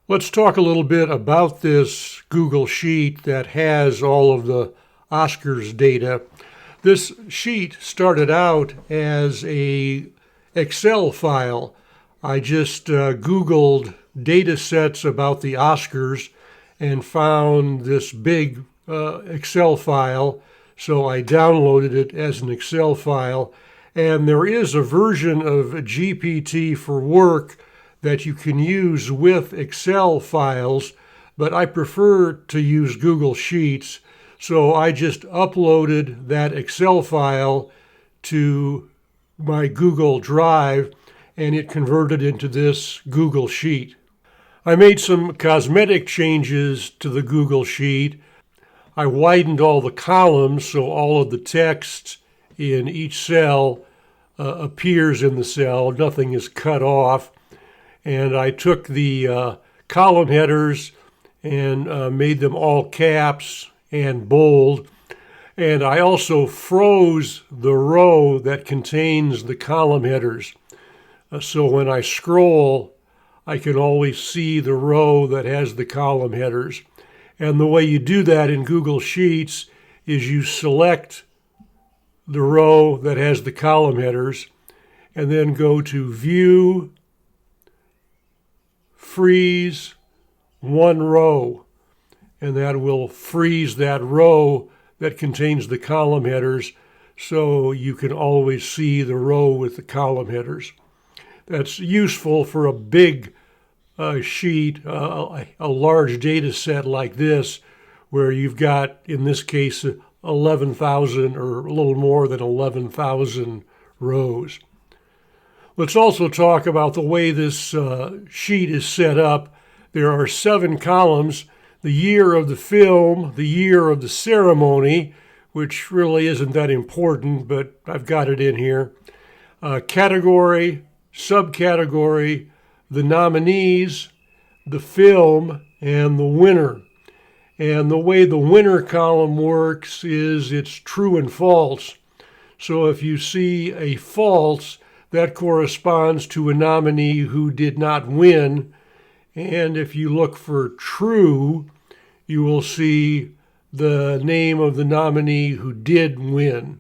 Let's talk a little bit about this Google Sheet that has all of the Oscars data. This sheet started out as a Excel file. I just Googled data sets about the Oscars and found this big Excel file. So I downloaded it as an Excel file. And there is a version of GPT for Work that you can use with Excel files, but I prefer to use Google Sheets. So I just uploaded that Excel file to my Google Drive and it converted into this Google Sheet. I made some cosmetic changes to the Google Sheet. I widened all the columns so all of the text in each cell appears in the cell. Nothing is cut off. And I took the column headers and made them all caps and bold. And I also froze the row that contains the column headers. So when I scroll, I can always see the row that has the column headers. And the way you do that in Google Sheets is you select the row that has the column headers and then go to View, Freeze, One Row, and that will freeze that row that contains the column headers so you can always see the row with the column headers. That's useful for a big sheet, a large data set like this, where you've got, in this case, 11,000 or a little more than 11,000 rows. Let's also talk about the way this sheet is set up. There are 7 columns: the year of the film, the year of the ceremony, which really isn't that important, but I've got it in here. Category, subcategory, the nominees, the film, and the winner. And the way the winner column works is it's true and false. So if you see a false, that corresponds to a nominee who did not win. And if you look for true, you will see the name of the nominee who did win.